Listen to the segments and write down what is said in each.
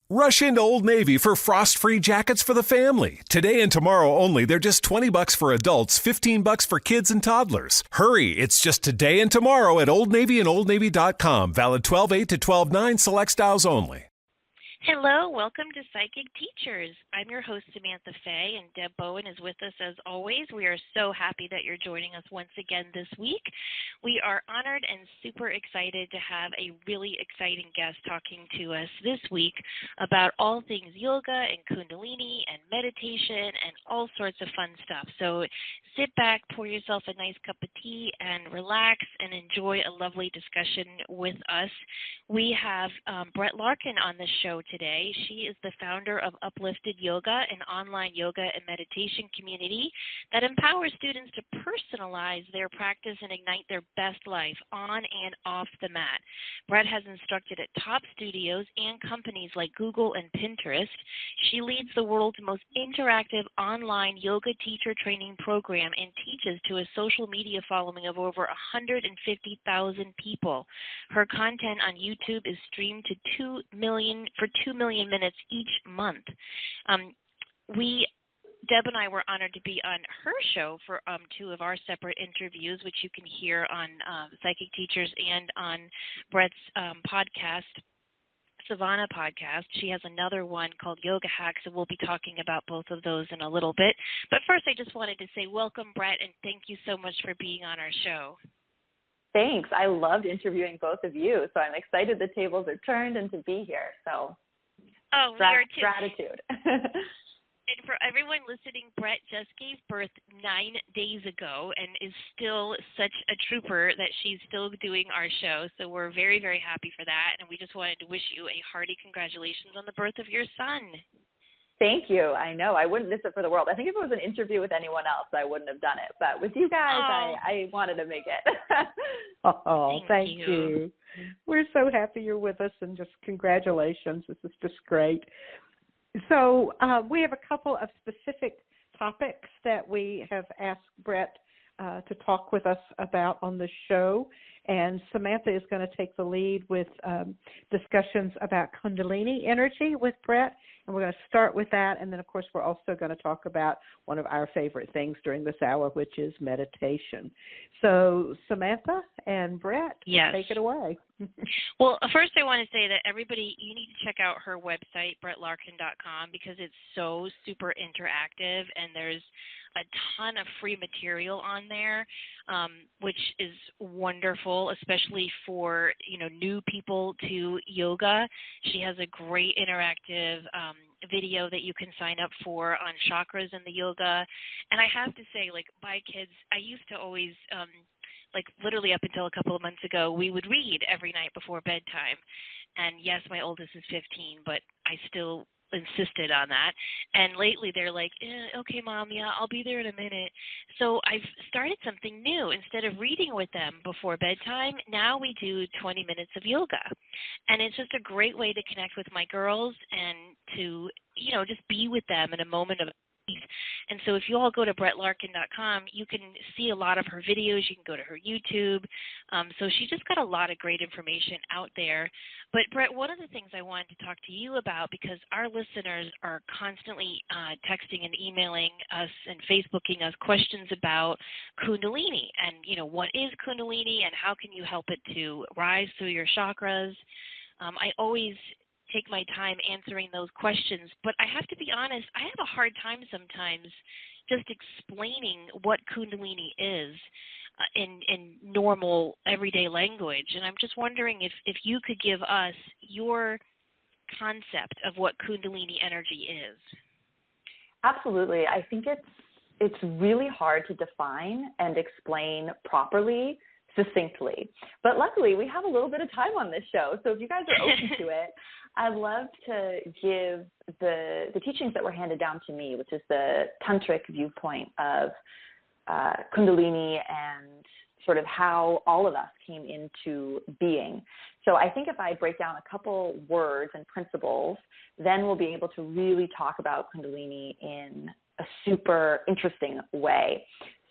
Rush into Old Navy for frost-free jackets for the family. Today and tomorrow only, they're just $20 for adults, $15 for kids and toddlers. Hurry, it's just today and tomorrow at Old Navy and OldNavy.com. Valid 12/8 to 12/9, select styles only. Hello, welcome to Psychic Teachers. I'm your host, Samantha Fay, and Deb Bowen is with us as always. We are so happy that you're joining us once again this week. We are honored and super excited to have a really exciting guest talking to us this week about all things yoga and Kundalini and meditation and all sorts of fun stuff. So sit back, pour yourself a nice cup of tea, and relax and enjoy a lovely discussion with us. We have Brett Larkin on the show today. She is the founder of Uplifted Yoga, an online yoga and meditation community that empowers students to personalize their practice and ignite their best life on and off the mat. Brett has instructed at top studios and companies like Google and Pinterest. She leads the world's most interactive online yoga teacher training program and teaches to a social media following of over 150,000 people. Her content on YouTube is streamed to 2 million minutes each month. Deb and I were honored to be on her show for two of our separate interviews, which you can hear on Psychic Teachers and on Brett's podcast, Sivana podcast. She has another one called Yoga Hacks, and we'll be talking about both of those in a little bit. But first, I just wanted to say welcome, Brett, and thank you so much for being on our show. Thanks. I loved interviewing both of you, so I'm excited the tables are turned and to be here. So, we are too. Gratitude. And for everyone listening, Brett just gave birth 9 days ago and is still such a trooper that she's still doing our show. So we're very, very happy for that. And we just wanted to wish you a hearty congratulations on the birth of your son. Thank you. I know. I wouldn't miss it for the world. I think if it was an interview with anyone else, I wouldn't have done it. But with you guys, I wanted to make it. Thank you. We're so happy you're with us, and just congratulations. This is just great. So we have a couple of specific topics that we have asked Brett to talk with us about on the show. And Samantha is going to take the lead with discussions about Kundalini energy with Brett. And we're going to start with that. And then, of course, we're also going to talk about one of our favorite things during this hour, which is meditation. So, Samantha and Brett, take it away. Well, first I want to say that everybody, you need to check out her website, brettlarkin.com, because it's so super interactive, and there's a ton of free material on there, which is wonderful, especially for, new people to yoga. She has a great interactive video that you can sign up for on chakras and the yoga. And I have to say, my kids, I used to always, literally up until a couple of months ago, we would read every night before bedtime. And yes, my oldest is 15, but I still insisted on that. And lately they're like, okay, Mom, yeah, I'll be there in a minute. So I've started something new. Instead of reading with them before bedtime, now we do 20 minutes of yoga. And it's just a great way to connect with my girls and to, just be with them in a moment of peace. And so if you all go to brettlarkin.com, you can see a lot of her videos. You can go to her YouTube. So she just got a lot of great information out there. But, Brett, one of the things I wanted to talk to you about, because our listeners are constantly texting and emailing us and Facebooking us questions about Kundalini and, what is Kundalini and how can you help it to rise through your chakras. I always take my time answering those questions, but I have to be honest, I have a hard time sometimes just explaining what Kundalini is in normal everyday language. And I'm just wondering if you could give us your concept of what Kundalini energy is. Absolutely. I think it's really hard to define and explain properly, succinctly. But luckily, we have a little bit of time on this show. So if you guys are open to it, I'd love to give the teachings that were handed down to me, which is the tantric viewpoint of Kundalini and sort of how all of us came into being. So I think if I break down a couple words and principles, then we'll be able to really talk about Kundalini in a super interesting way.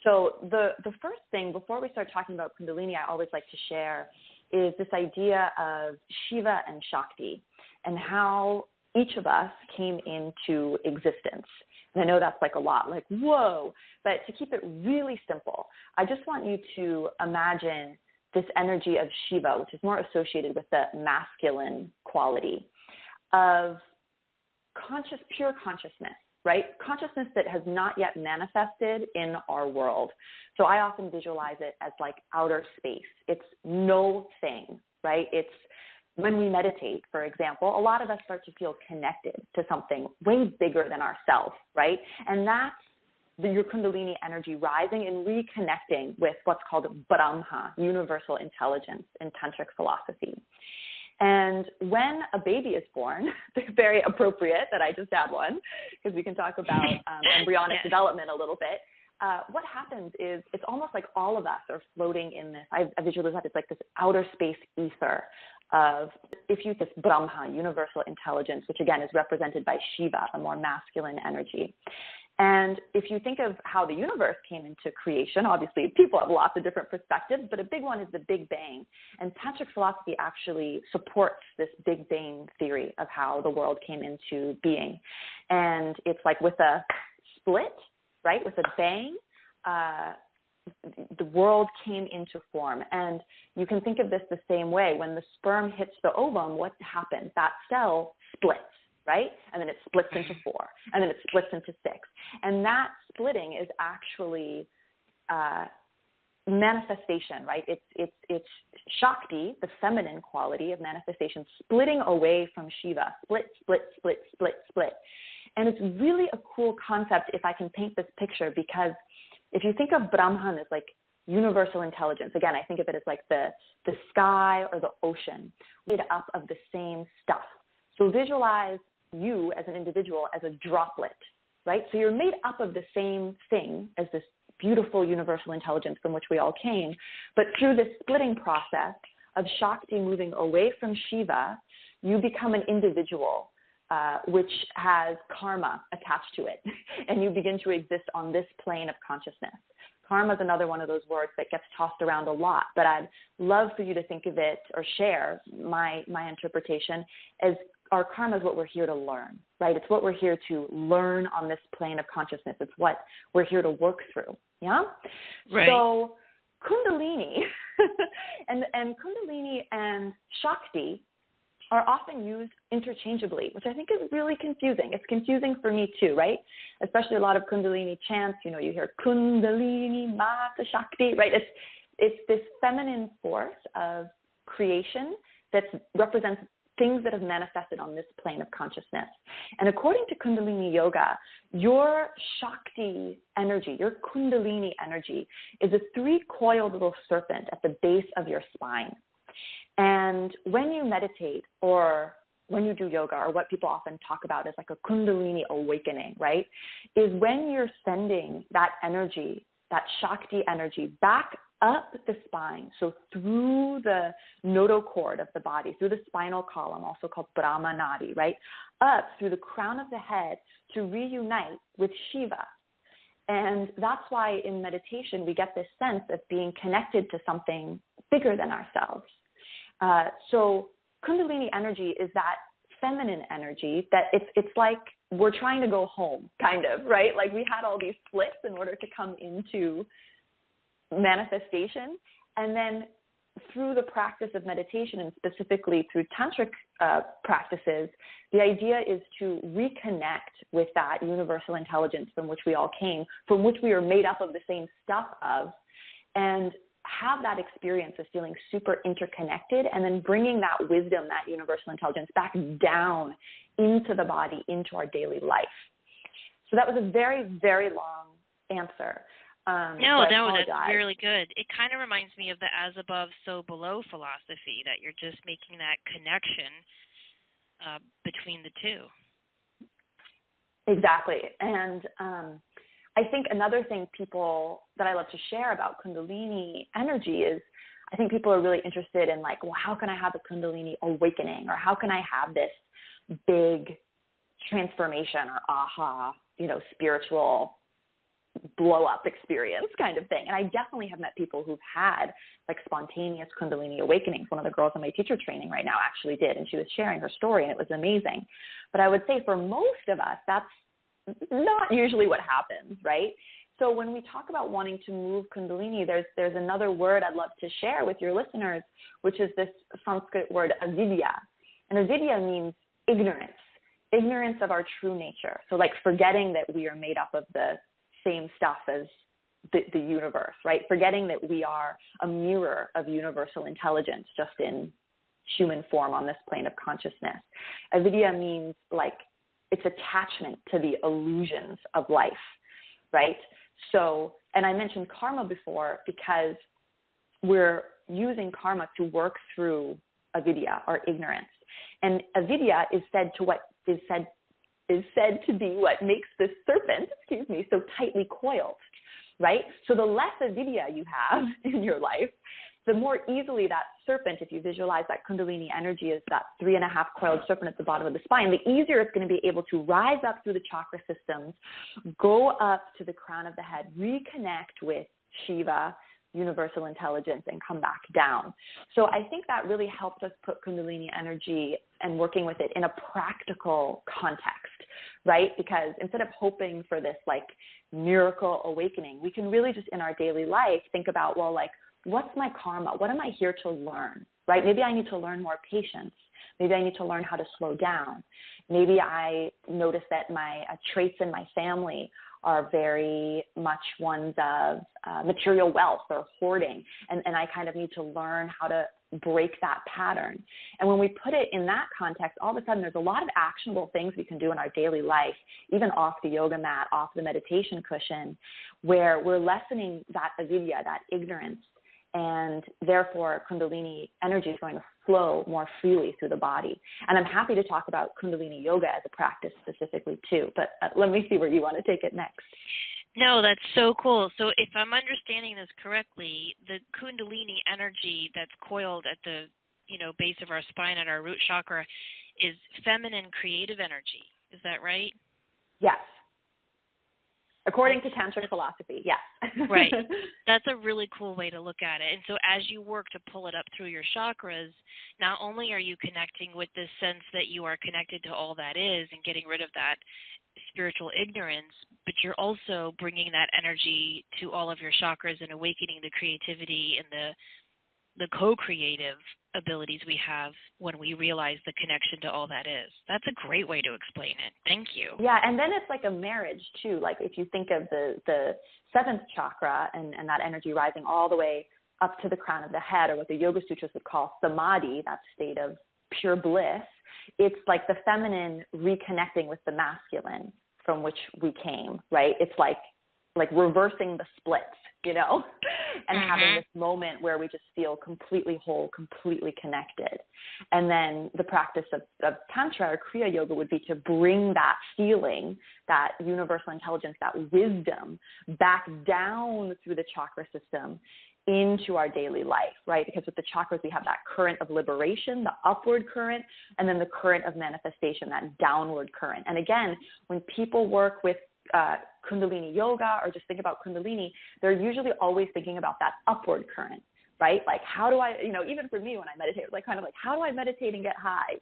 So the first thing, before we start talking about Kundalini, I always like to share is this idea of Shiva and Shakti, and how each of us came into existence. And I know that's like a lot, like, whoa, but to keep it really simple, I just want you to imagine this energy of Shiva, which is more associated with the masculine quality of pure consciousness, right? Consciousness that has not yet manifested in our world. So I often visualize it as like outer space. It's no thing, right? It's when we meditate, for example, a lot of us start to feel connected to something way bigger than ourselves, right? And that's your Kundalini energy rising and reconnecting with what's called Brahma, universal intelligence in Tantric philosophy. And when a baby is born, it's very appropriate that I just had one, because we can talk about embryonic development a little bit. What happens is it's almost like all of us are floating in this, I visualize that it's like this outer space ether of, if you this Brahma, universal intelligence, which again is represented by Shiva, a more masculine energy. And if you think of how the universe came into creation, obviously people have lots of different perspectives, but a big one is the Big Bang. And Tantric philosophy actually supports this Big Bang theory of how the world came into being. And it's like with a split, right, with a bang, the world came into form. And you can think of this the same way. When the sperm hits the ovum, what happens? That cell splits, right? And then it splits into 4, and then it splits into 6. And that splitting is actually manifestation, right? It's Shakti, the feminine quality of manifestation, splitting away from Shiva, split, split, split, split, split. And it's really a cool concept if I can paint this picture, because if you think of Brahman as like universal intelligence, again, I think of it as like the sky or the ocean, made up of the same stuff. So visualize you as an individual as a droplet, right? So you're made up of the same thing as this beautiful universal intelligence from which we all came, but through this splitting process of Shakti moving away from Shiva, you become an individual which has karma attached to it, and you begin to exist on this plane of consciousness. Karma is another one of those words that gets tossed around a lot, but I'd love for you to think of it or share my interpretation as our karma is what we're here to learn, right? It's what we're here to learn on this plane of consciousness. It's what we're here to work through, yeah? Right. So Kundalini and Kundalini and Shakti are often used interchangeably, which I think is really confusing. It's confusing for me too, right? Especially a lot of Kundalini chants, you know, you hear Kundalini Mata Shakti, right? It's this feminine force of creation that represents things that have manifested on this plane of consciousness. And according to Kundalini Yoga, your Shakti energy, your Kundalini energy, is a 3-coiled little serpent at the base of your spine. And when you meditate or when you do yoga, or what people often talk about as like a Kundalini awakening, right, is when you're sending that energy, that Shakti energy, back up the spine, so through the nodal cord of the body, through the spinal column, also called Brahma Nadi, right, up through the crown of the head to reunite with Shiva. And that's why in meditation we get this sense of being connected to something bigger than ourselves. So Kundalini energy is that feminine energy that it's like we're trying to go home, kind of, right? Like we had all these splits in order to come into manifestation. And then through the practice of meditation, and specifically through tantric practices, the idea is to reconnect with that universal intelligence from which we all came, from which we are made up of the same stuff of, and have that experience of feeling super interconnected, and then bringing that wisdom, that universal intelligence back down into the body, into our daily life. So that was a very, very long answer. No, that's really good. It kind of reminds me of the as above, so below philosophy, that you're just making that connection between the two. Exactly. And I think another thing that I love to share about Kundalini energy is I think people are really interested in like, well, how can I have a Kundalini awakening, or how can I have this big transformation or aha, spiritual blow up experience kind of thing. And I definitely have met people who've had like spontaneous Kundalini awakenings. One of the girls in my teacher training right now actually did, and she was sharing her story, and it was amazing. But I would say for most of us, that's not usually what happens, right? So when we talk about wanting to move Kundalini, there's another word I'd love to share with your listeners, which is this Sanskrit word avidya. And avidya means ignorance of our true nature. So like forgetting that we are made up of the same stuff as the universe, right? Forgetting that we are a mirror of universal intelligence just in human form on this plane of consciousness. Avidya means like it's attachment to the illusions of life, right? So, and I mentioned karma before because we're using karma to work through avidya, or ignorance. And avidya is said to be what makes this serpent, so tightly coiled, right? So the less avidya you have in your life, the more easily that serpent, if you visualize that Kundalini energy is that 3.5 coiled serpent at the bottom of the spine, the easier it's going to be able to rise up through the chakra systems, go up to the crown of the head, reconnect with Shiva, universal intelligence, and come back down. So I think that really helped us put Kundalini energy and working with it in a practical context, right? Because instead of hoping for this like miracle awakening, we can really just in our daily life think about, well, like, what's my karma? What am I here to learn, right? Maybe I need to learn more patience. Maybe I need to learn how to slow down. Maybe I notice that my traits in my family are very much ones of material wealth or hoarding, and I kind of need to learn how to break that pattern. And when we put it in that context, all of a sudden there's a lot of actionable things we can do in our daily life, even off the yoga mat, off the meditation cushion, where we're lessening that avidya, that ignorance, and therefore Kundalini energy is going to flow more freely through the body. And I'm happy to talk about Kundalini yoga as a practice specifically too, but let me see where you want to take it next. No, that's so cool. So if I'm understanding this correctly, the Kundalini energy that's coiled at the base of our spine at our root chakra is feminine creative energy. Is that right? Yes. According to Tantric philosophy, yes. Right. That's a really cool way to look at it. And so as you work to pull it up through your chakras, not only are you connecting with this sense that you are connected to all that is and getting rid of that spiritual ignorance, but you're also bringing that energy to all of your chakras and awakening the creativity and the co-creative abilities we have when we realize the connection to all that is. That's a great way to explain it. Thank you. Yeah, and then it's like a marriage too. Like if you think of the seventh chakra and that energy rising all the way up to the crown of the head, or what the Yoga Sutras would call samadhi, that state of pure bliss, it's like the feminine reconnecting with the masculine from which we came, right? It's like reversing the splits, and having this moment where we just feel completely whole, completely connected. And then the practice of Tantra or Kriya Yoga would be to bring that feeling, that universal intelligence, that wisdom back down through the chakra system into our daily life, right? Because with the chakras, we have that current of liberation, the upward current, and then the current of manifestation, that downward current. And again, when people work with Kundalini yoga or just think about Kundalini, they're usually always thinking about that upward current, right? Like, how do I, even for me when I meditate, it's like how do I meditate and get high?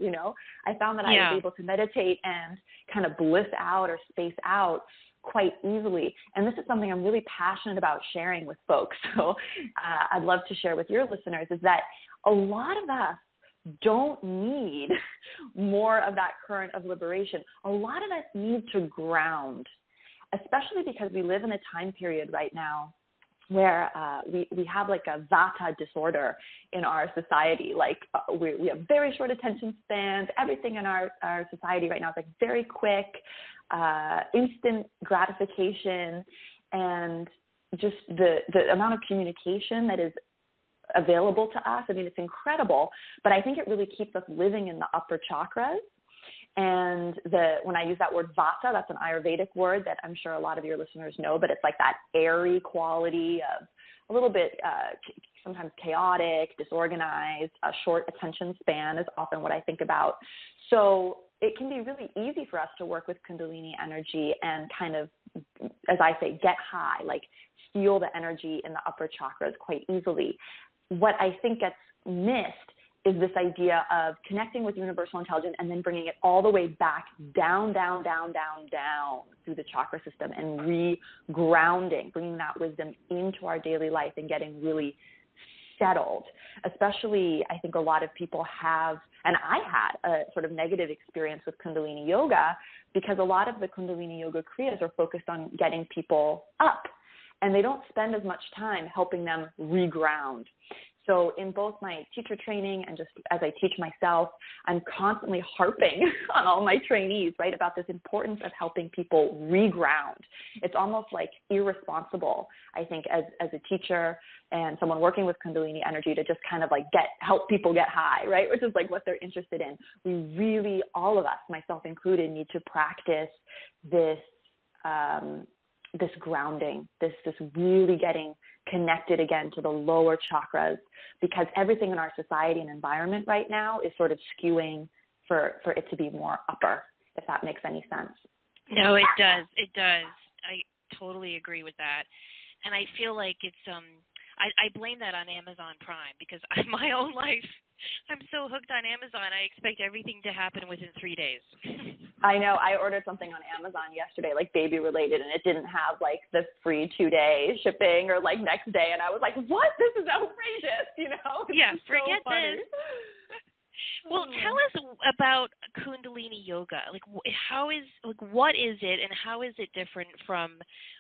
I found that I was able to meditate and kind of bliss out or space out quite easily. And this is something I'm really passionate about sharing with folks. So I'd love to share with your listeners is that a lot of us don't need more of that current of liberation. A lot of us need to ground, especially because we live in a time period right now where we have like a vata disorder in our society. Like we have very short attention spans. Everything in our society right now is like very quick, instant gratification, and just the amount of communication that is available to us. I mean, it's incredible, but I think it really keeps us living in the upper chakras. And when I use that word vata, that's an Ayurvedic word that I'm sure a lot of your listeners know, but it's like that airy quality of a little bit sometimes chaotic, disorganized, a short attention span is often what I think about. So it can be really easy for us to work with Kundalini energy and kind of, as I say, get high, like feel the energy in the upper chakras quite easily. What I think gets missed is this idea of connecting with universal intelligence and then bringing it all the way back down through the chakra system and re-grounding, bringing that wisdom into our daily life and getting really settled. Especially, I think a lot of people have, and I had a sort of negative experience with Kundalini Yoga because a lot of the Kundalini Yoga Kriyas are focused on getting people up, and they don't spend as much time helping them reground. So in both my teacher training and just as I teach myself, I'm constantly harping on all my trainees, right, about this importance of helping people reground. It's almost like irresponsible, I think, as a teacher and someone working with Kundalini energy to just kind of like help people get high, right, which is like what they're interested in. We really, all of us, myself included, need to practice this this grounding, this really getting connected again to the lower chakras, because everything in our society and environment right now is sort of skewing for it to be more upper, if that makes any sense. No, it does. It does. I totally agree with that. And I feel like it's, I blame that on Amazon Prime because in my own life, I'm so hooked on Amazon, I expect everything to happen within 3 days. I know. I ordered something on Amazon yesterday, like baby related, and it didn't have like the free 2-day shipping or like next day. And I was like, what? This is outrageous, you know? Yeah, forget this. Well, tell us about Kundalini Yoga. Like, what is it, and how is it different from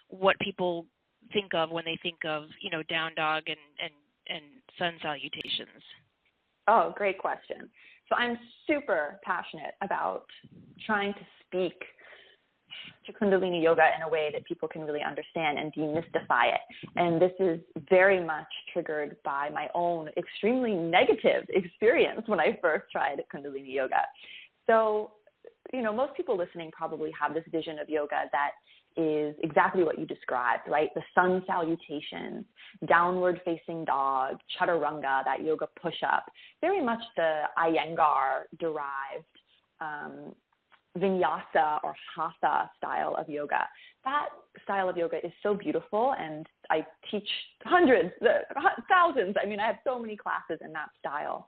what people think of when they think of, down dog and sun salutations? Oh, great question. So I'm super passionate about trying to speak to Kundalini Yoga in a way that people can really understand and demystify it. And this is very much triggered by my own extremely negative experience when I first tried Kundalini Yoga. So, most people listening probably have this vision of yoga that is exactly what you described, right? The sun salutations, downward facing dog, chaturanga, that yoga push-up, very much the Iyengar derived vinyasa or hatha style of yoga. That style of yoga is so beautiful, and I teach hundreds, thousands. I mean, I have so many classes in that style.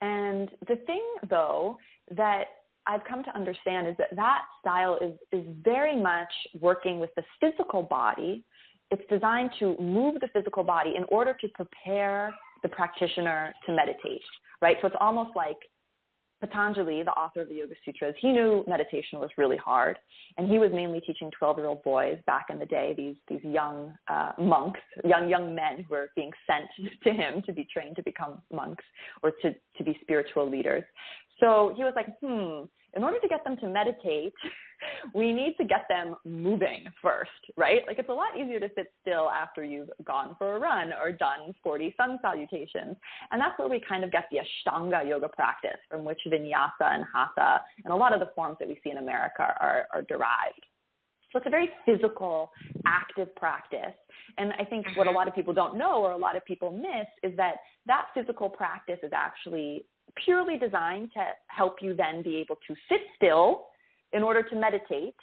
And the thing, though, that I've come to understand is that style is very much working with the physical body. It's designed to move the physical body in order to prepare the practitioner to meditate, right? So it's almost like Patanjali, the author of the Yoga Sutras, he knew meditation was really hard, and he was mainly teaching 12-year-old boys back in the day, these young monks, young men who were being sent to him to be trained to become monks or to be spiritual leaders. So he was like, in order to get them to meditate, we need to get them moving first, right? Like, it's a lot easier to sit still after you've gone for a run or done 40 sun salutations. And that's where we kind of get the Ashtanga yoga practice, from which vinyasa and hatha and a lot of the forms that we see in America are derived. So it's a very physical, active practice. And I think what a lot of people don't know, or a lot of people miss, is that physical practice is actually purely designed to help you then be able to sit still in order to meditate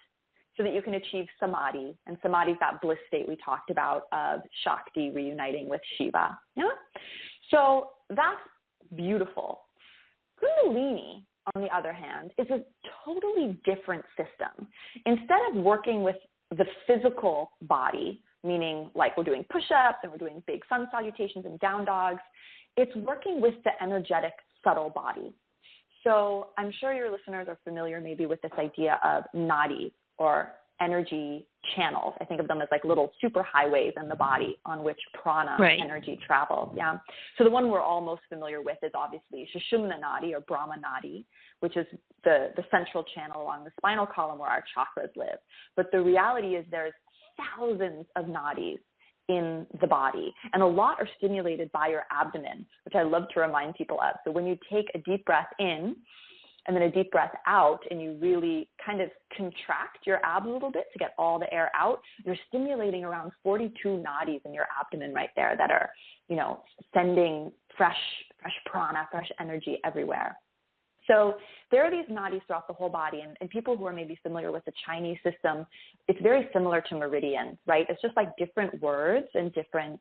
so that you can achieve samadhi. And samadhi is that bliss state we talked about of Shakti reuniting with Shiva. Yeah? So that's beautiful. Kundalini, on the other hand, is a totally different system. Instead of working with the physical body, meaning like we're doing push-ups and we're doing big sun salutations and down dogs, it's working with the energetic subtle body. So I'm sure your listeners are familiar maybe with this idea of nadis, or energy channels. I think of them as like little super highways in the body on which prana energy travels. Yeah. So the one we're all most familiar with is obviously Sushumna Nadi, or Brahma Nadi, which is the central channel along the spinal column where our chakras live. But the reality is there's thousands of nadis in the body, and a lot are stimulated by your abdomen, which I love to remind people of. So when you take a deep breath in and then a deep breath out, and you really kind of contract your abs a little bit to get all the air out, you're stimulating around 42 nadis in your abdomen right there that are, sending fresh prana, fresh energy everywhere. So there are these nadis throughout the whole body, and people who are maybe familiar with the Chinese system, it's very similar to meridians, right? It's just like different words and different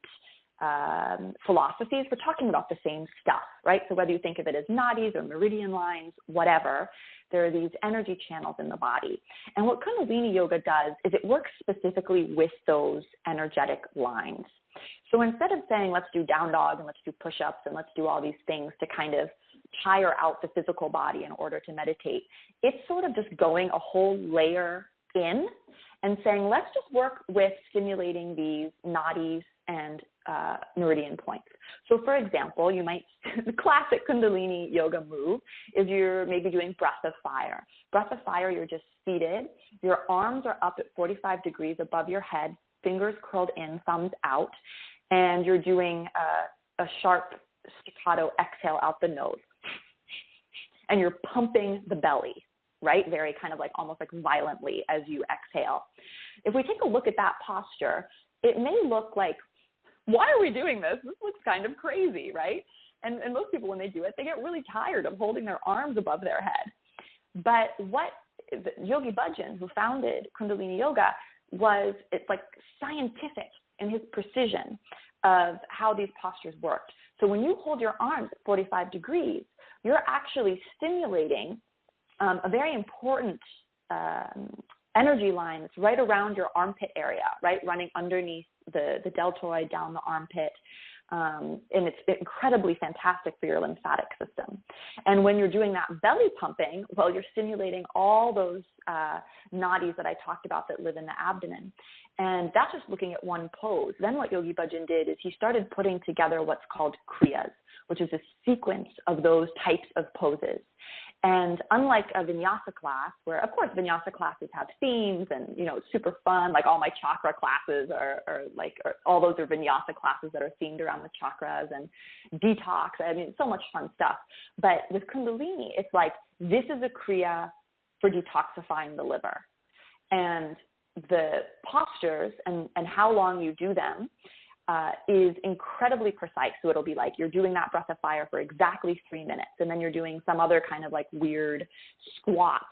philosophies, we're talking about the same stuff, right? So whether you think of it as nadis or meridian lines, whatever, there are these energy channels in the body. And what Kundalini Yoga does is it works specifically with those energetic lines. So instead of saying, let's do down dog and let's do push-ups and let's do all these things to kind of tire out the physical body in order to meditate, it's sort of just going a whole layer in and saying, let's just work with stimulating these nadis and meridian points. So for example, you might, the classic Kundalini Yoga move is you're maybe doing breath of fire. Breath of fire, you're just seated. Your arms are up at 45 degrees above your head, fingers curled in, thumbs out, and you're doing a sharp staccato exhale out the nose. And you're pumping the belly, right? Very kind of like almost like violently as you exhale. If we take a look at that posture, it may look like, why are we doing this? This looks kind of crazy, right? And most people, when they do it, they get really tired of holding their arms above their head. But what Yogi Bhajan, who founded Kundalini Yoga, it's like scientific in his precision of how these postures worked. So when you hold your arms at 45 degrees, you're actually stimulating a very important energy line that's right around your armpit area, right, running underneath the deltoid down the armpit. And it's incredibly fantastic for your lymphatic system. And when you're doing that belly pumping, well, you're stimulating all those nadis that I talked about that live in the abdomen. And that's just looking at one pose. Then what Yogi Bhajan did is he started putting together what's called Kriyas, which is a sequence of those types of poses. And unlike a vinyasa class, where of course vinyasa classes have themes and, you know, it's super fun, like all my chakra classes are all those are vinyasa classes that are themed around the chakras and detox. I mean, so much fun stuff. But with Kundalini, it's like, this is a Kriya for detoxifying the liver. And the postures and how long you do them is incredibly precise. So it'll be like you're doing that breath of fire for exactly 3 minutes, and then you're doing some other kind of like weird squat.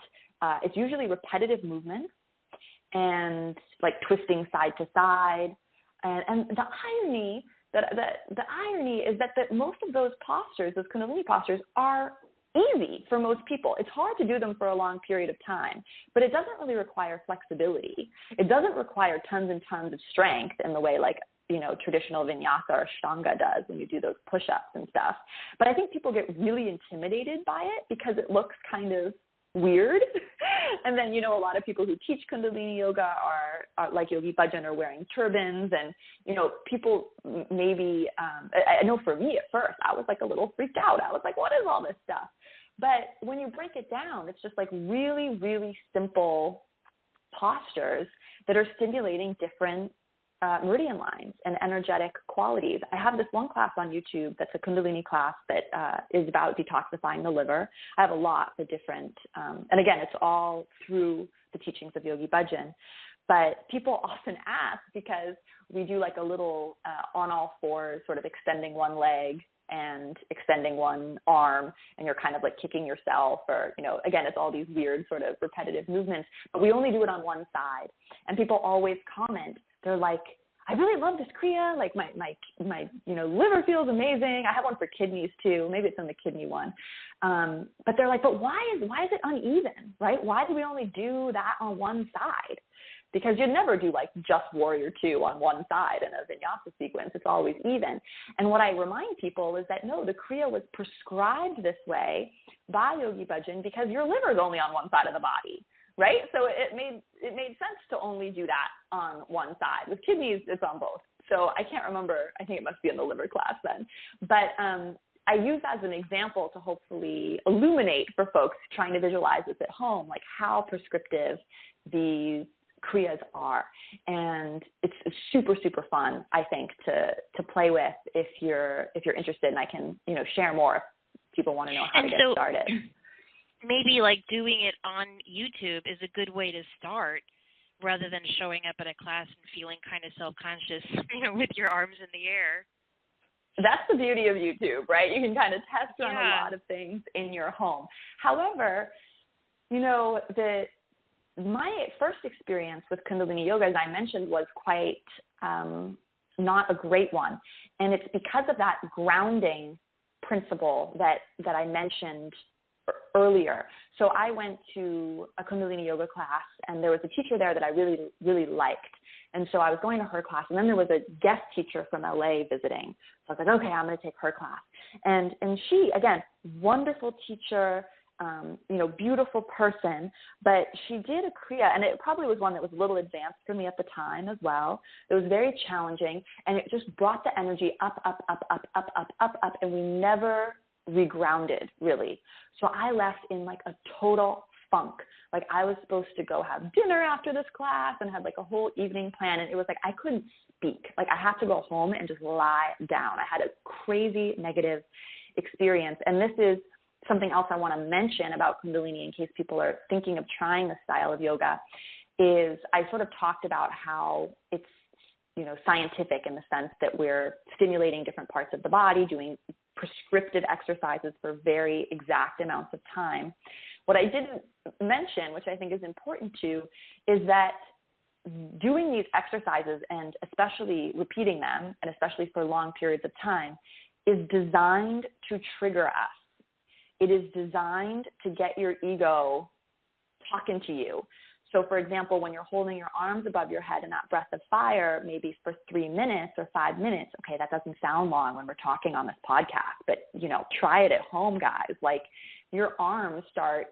It's usually repetitive movements and like twisting side to side. And the irony is that most of those postures, those Kundalini postures, are easy for most people. It's hard to do them for a long period of time, but it doesn't really require flexibility. It doesn't require tons and tons of strength in the way like, you know, traditional vinyasa or ashtanga does when you do those push-ups and stuff. But I think people get really intimidated by it because it looks kind of weird. And then, you know, a lot of people who teach Kundalini Yoga are like Yogi Bhajan, are wearing turbans. And, you know, people maybe, I know for me at first, I was like a little freaked out. I was like, what is all this stuff? But when you break it down, it's just like really, really simple postures that are stimulating different meridian lines and energetic qualities. I have this one class on YouTube that's a Kundalini class that is about detoxifying the liver. I have a lot of different, and again, it's all through the teachings of Yogi Bhajan. But people often ask because we do like a little on all fours, sort of extending one leg and extending one arm, and you're kind of like kicking yourself, or, you know, again, it's all these weird sort of repetitive movements, but we only do it on one side. And people always comment, they're like, I really love this Kriya, like my you know, liver feels amazing. I have one for kidneys too. Maybe it's in the kidney one. But they're like, but why is it uneven, right? Why do we only do that on one side? Because you'd never do like just Warrior 2 on one side in a vinyasa sequence. It's always even. And what I remind people is that no, the Kriya was prescribed this way by Yogi Bhajan because your liver is only on one side of the body, right? So it made sense to only do that on one side. With kidneys, it's on both. So I can't remember. I think it must be in the liver class then. But I use that as an example to hopefully illuminate for folks trying to visualize this at home, like how prescriptive these Kriyas are. And it's super, super fun, I think, to play with if you're interested. And I can, you know, share more if people want to know how to get started. Maybe like doing it on YouTube is a good way to start, rather than showing up at a class and feeling kind of self-conscious, you know, with your arms in the air. That's the beauty of YouTube, right? You can kind of test on a lot of things in your home. However, you know, my first experience with Kundalini Yoga, as I mentioned, was quite not a great one. And it's because of that grounding principle that I mentioned earlier. So I went to a Kundalini yoga class, and there was a teacher there that I really, really liked. And so I was going to her class, and then there was a guest teacher from LA visiting. So I was like, okay, I'm going to take her class. And she, again, wonderful teacher, beautiful person, but she did a Kriya, and it probably was one that was a little advanced for me at the time as well. It was very challenging, and it just brought the energy up, and we never regrounded, really. So I left in like a total funk. Like I was supposed to go have dinner after this class and had like a whole evening plan, and it was like I couldn't speak. Like I had to go home and just lie down. I had a crazy negative experience, and this is something else I want to mention about Kundalini in case people are thinking of trying this style of yoga, is I sort of talked about how it's, scientific in the sense that we're stimulating different parts of the body, doing prescriptive exercises for very exact amounts of time. What I didn't mention, which I think is important too, is that doing these exercises and especially repeating them, and especially for long periods of time, is designed to trigger us. It is designed to get your ego talking to you. So, for example, when you're holding your arms above your head in that breath of fire, maybe for 3 minutes or 5 minutes, okay, that doesn't sound long when we're talking on this podcast, but, try it at home, guys. Like, your arms start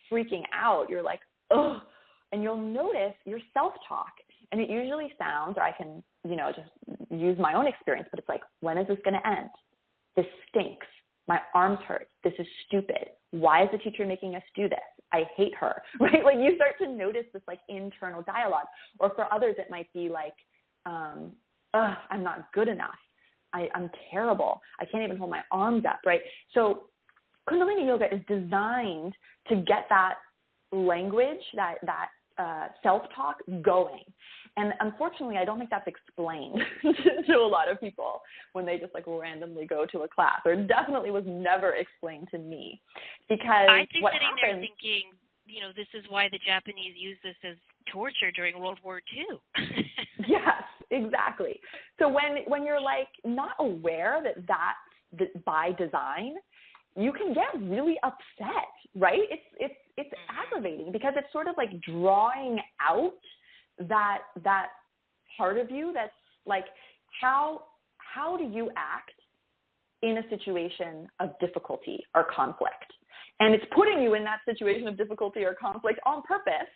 freaking out. You're like, ugh, and you'll notice your self-talk. And it usually sounds, or I can, just use my own experience, but it's like, when is this going to end? This stinks. My arms hurt. This is stupid. Why is the teacher making us do this? I hate her, right? Like you start to notice this like internal dialogue. Or for others, it might be like, I'm not good enough. I'm terrible. I can't even hold my arms up, right? So Kundalini yoga is designed to get that language, that self-talk going. And unfortunately, I don't think that's explained to a lot of people when they just like randomly go to a class, or it definitely was never explained to me. Because I think what sitting happens, there thinking, this is why the Japanese used this as torture during World War II. Yes, exactly. So when you're like not aware that that's by design, you can get really upset, right? It's aggravating because it's sort of like drawing out that part of you that's like, how do you act in a situation of difficulty or conflict? And it's putting you in that situation of difficulty or conflict on purpose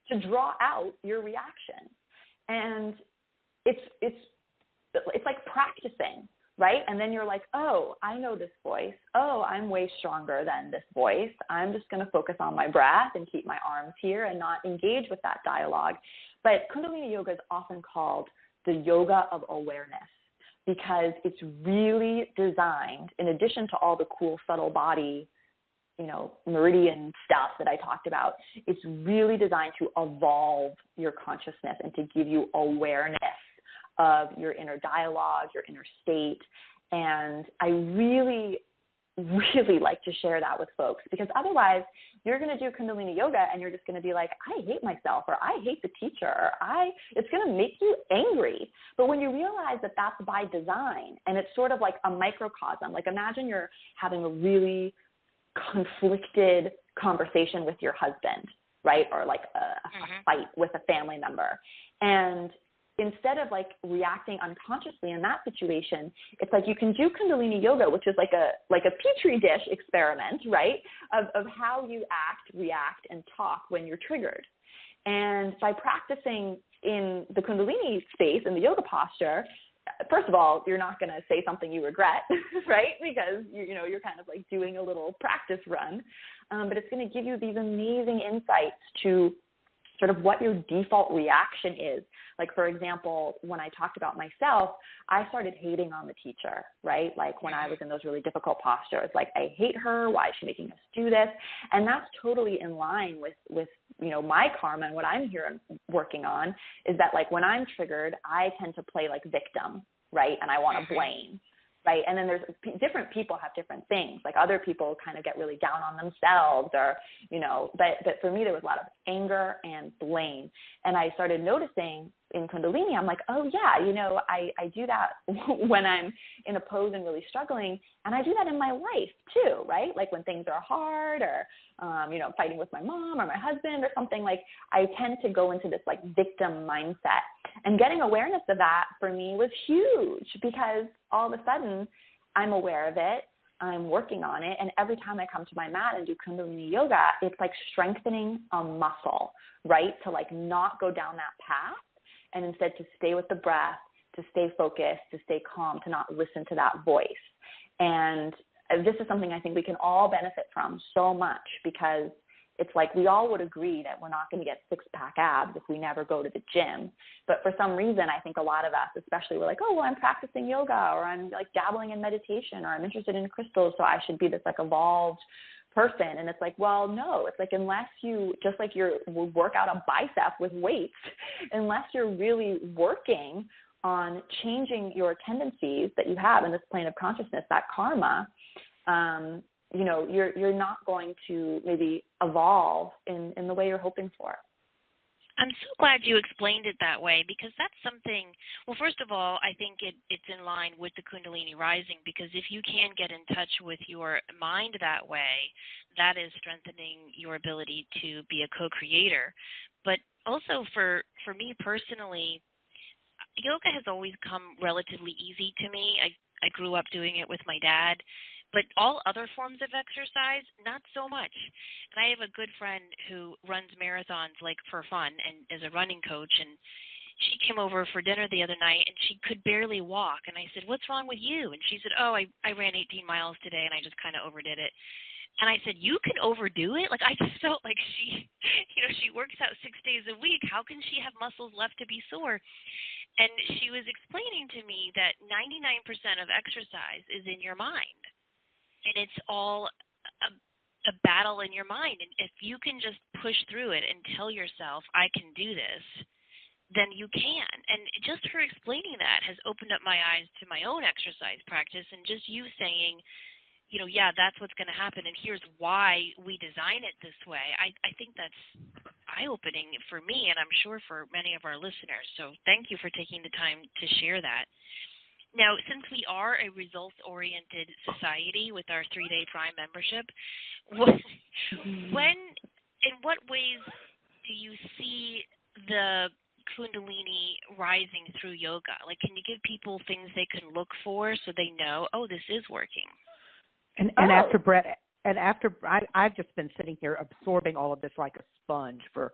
to draw out your reaction. And it's like practicing, right? And then you're like, oh, I know this voice. Oh, I'm way stronger than this voice. I'm just going to focus on my breath and keep my arms here and not engage with that dialogue. But Kundalini yoga is often called the yoga of awareness because it's really designed, in addition to all the cool, subtle body, meridian stuff that I talked about, it's really designed to evolve your consciousness and to give you awareness of your inner dialogue, your inner state. And I really, really like to share that with folks because otherwise you're going to do Kundalini yoga and you're just going to be like, I hate myself, or I hate the teacher, or it's going to make you angry. But when you realize that that's by design and it's sort of like a microcosm, like imagine you're having a really conflicted conversation with your husband, right? Or like a fight with a family member. And instead of like reacting unconsciously in that situation, it's like you can do Kundalini yoga, which is like a petri dish experiment, right? Of how you act, react, and talk when you're triggered. And by practicing in the Kundalini space, in the yoga posture, first of all, you're not going to say something you regret, right? Because you're kind of like doing a little practice run. But it's going to give you these amazing insights to sort of what your default reaction is. Like, for example, when I talked about myself, I started hating on the teacher, right? Like when I was in those really difficult postures, like I hate her. Why is she making us do this? And that's totally in line with my karma, and what I'm here working on is that like when I'm triggered, I tend to play like victim, right? And I want to blame, right? And then there's different people have different things. Like other people kind of get really down on themselves or, but for me, there was a lot of anger and blame. And I started noticing in Kundalini, I'm like, oh yeah, I do that when I'm in a pose and really struggling. And I do that in my life too, right? Like when things are hard or, fighting with my mom or my husband or something, like I tend to go into this like victim mindset. And getting awareness of that for me was huge because all of a sudden I'm aware of it, I'm working on it, and every time I come to my mat and do Kundalini yoga, it's like strengthening a muscle, right? To like not go down that path and instead to stay with the breath, to stay focused, to stay calm, to not listen to that voice. And this is something I think we can all benefit from so much because it's like we all would agree that we're not going to get six-pack abs if we never go to the gym. But for some reason, I think a lot of us, especially, we're like, oh, well, I'm practicing yoga or I'm like dabbling in meditation or I'm interested in crystals, so I should be this like evolved person. And it's like, well, no, it's like unless you, just like you work out a bicep with weights, unless you're really working on changing your tendencies that you have in this plane of consciousness, that karma, you're not going to maybe evolve in the way you're hoping for. I'm so glad you explained it that way because that's something, well, first of all, I think it's in line with the Kundalini rising because if you can get in touch with your mind that way, that is strengthening your ability to be a co-creator. But also for me personally, yoga has always come relatively easy to me. I grew up doing it with my dad. But all other forms of exercise, not so much. And I have a good friend who runs marathons like for fun and is a running coach. And she came over for dinner the other night and she could barely walk. And I said, what's wrong with you? And she said, oh, I ran 18 miles today and I just kind of overdid it. And I said, you can overdo it? Like I just felt like she works out 6 days a week. How can she have muscles left to be sore? And she was explaining to me that 99% of exercise is in your mind. And it's all a battle in your mind. And if you can just push through it and tell yourself, I can do this, then you can. And just her explaining that has opened up my eyes to my own exercise practice. And just you saying, yeah, that's what's going to happen. And here's why we design it this way. I think that's eye-opening for me, and I'm sure for many of our listeners. So thank you for taking the time to share that. Now, since we are a results-oriented society with our 3-day Prime membership, in what ways do you see the Kundalini rising through yoga? Like, can you give people things they can look for so they know, oh, this is working? And after Brett, I've just been sitting here absorbing all of this like a sponge for.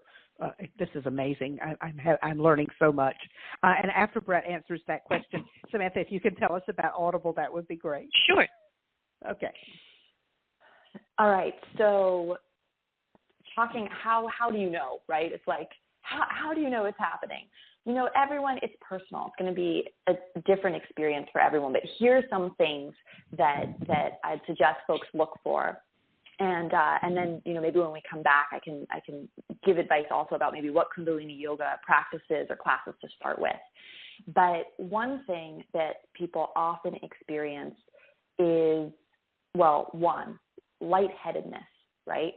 This is amazing. I'm learning so much. And after Brett answers that question, Samantha, if you can tell us about Audible, that would be great. Sure. Okay. All right. So talking how do you know, right? It's like, how do you know it's happening? Everyone, it's personal. It's going to be a different experience for everyone. But here's some things that I'd suggest folks look for. And then, maybe when we come back, I can give advice also about maybe what Kundalini yoga practices or classes to start with. But one thing that people often experience is, well, one, lightheadedness, right?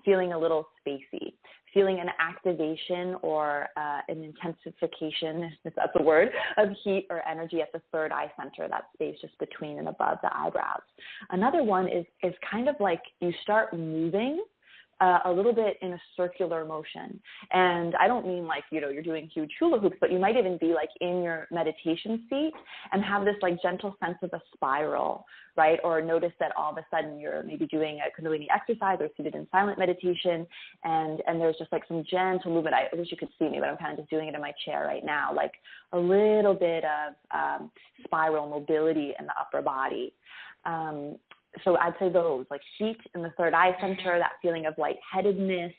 Feeling a little spacey, feeling an activation or an intensification, if that's a word, of heat or energy at the third eye center, that space just between and above the eyebrows. Another one is kind of like you start moving a little bit in a circular motion. And I don't mean like, you're doing huge hula hoops, but you might even be like in your meditation seat and have this like gentle sense of a spiral, right? Or notice that all of a sudden you're maybe doing a Kundalini exercise or seated in silent meditation and there's just like some gentle movement. I wish you could see me, but I'm kind of just doing it in my chair right now, like a little bit of spiral mobility in the upper body. So I'd say those, like heat in the third eye center, that feeling of lightheadedness,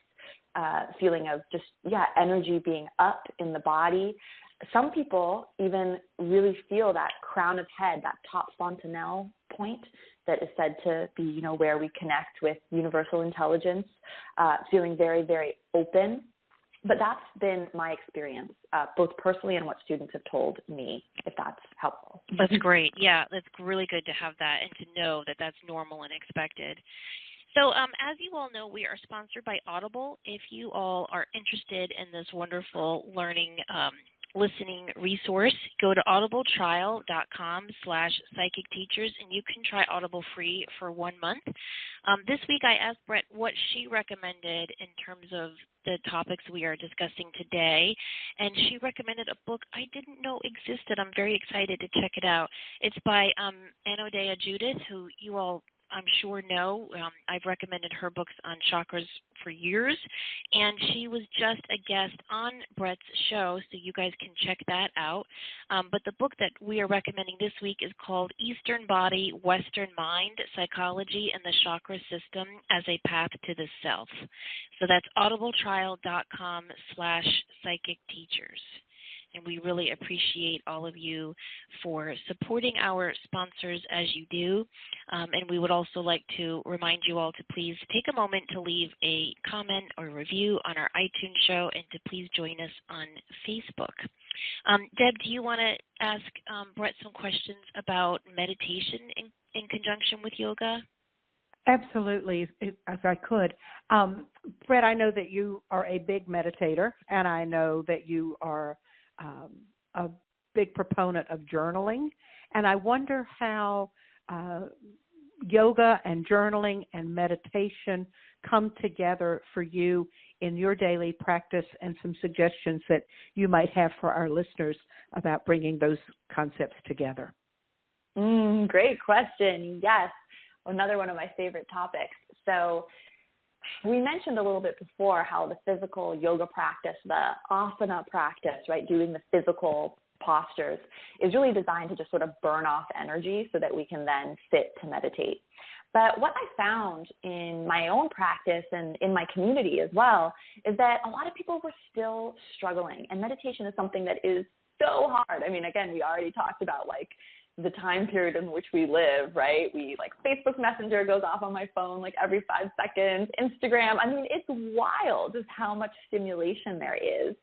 feeling of just, energy being up in the body. Some people even really feel that crown of head, that top fontanelle point that is said to be, where we connect with universal intelligence, feeling very, very open. But that's been my experience, both personally and what students have told me, if that's helpful. That's great. Yeah, that's really good to have that and to know that that's normal and expected. So as you all know, we are sponsored by Audible. If you all are interested in this wonderful learning listening resource, go to audibletrial.com/psychicteachers, and you can try Audible free for 1 month. This week I asked Brett what she recommended in terms of the topics we are discussing today, and she recommended a book I didn't know existed. I'm very excited to check it out. It's by Anodea Judith, who you all I'm sure know. I've recommended her books on chakras for years, and she was just a guest on Brett's show, so you guys can check that out. But the book that we are recommending this week is called Eastern Body, Western Mind, Psychology and the Chakra System as a Path to the Self. So that's audibletrial.com/psychicteachers. And we really appreciate all of you for supporting our sponsors as you do. And we would also like to remind you all to please take a moment to leave a comment or review on our iTunes show and to please join us on Facebook. Deb, do you want to ask Brett some questions about meditation in conjunction with yoga? Absolutely, as I could. Brett, I know that you are a big meditator, and I know that you are a big proponent of journaling, and I wonder how yoga and journaling and meditation come together for you in your daily practice, and some suggestions that you might have for our listeners about bringing those concepts together. Great question. Yes, another one of my favorite topics. So we mentioned a little bit before how the physical yoga practice, the asana practice, right, doing the physical postures, is really designed to just sort of burn off energy so that we can then sit to meditate. But what I found in my own practice and in my community as well is that a lot of people were still struggling. And meditation is something that is so hard. I mean, again, we already talked about like the time period in which we live, right? We like Facebook Messenger goes off on my phone like every 5 seconds, Instagram. I mean, it's wild just how much stimulation there is.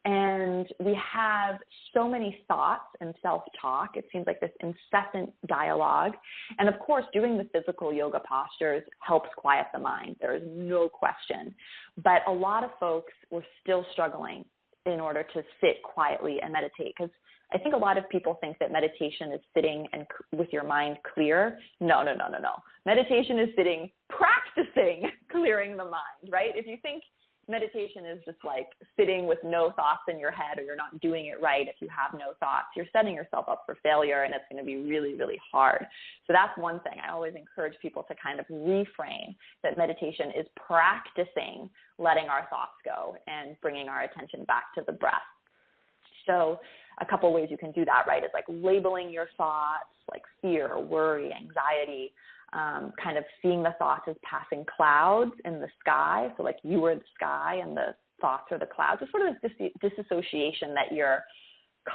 And we have so many thoughts and self-talk. It seems like this incessant dialogue. And of course, doing the physical yoga postures helps quiet the mind. There is no question. But a lot of folks were still struggling in order to sit quietly and meditate, because I think a lot of people think that meditation is sitting and with your mind clear. No. Meditation is sitting, practicing clearing the mind, right? If you think meditation is just like sitting with no thoughts in your head, or you're not doing it right if you have no thoughts, you're setting yourself up for failure, and it's going to be really, really hard. So that's one thing. I always encourage people to kind of reframe that meditation is practicing letting our thoughts go and bringing our attention back to the breath. So a couple ways you can do that, right, is like labeling your thoughts, like fear, worry, anxiety, kind of seeing the thoughts as passing clouds in the sky. So like you are the sky and the thoughts are the clouds. It's sort of this disassociation that your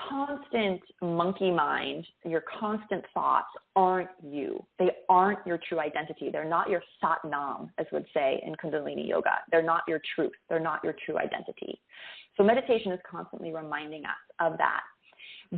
constant monkey mind, your constant thoughts aren't you. They aren't your true identity. They're not your sat nam, as would say in Kundalini yoga. They're not your truth. They're not your true identity. So meditation is constantly reminding us of that.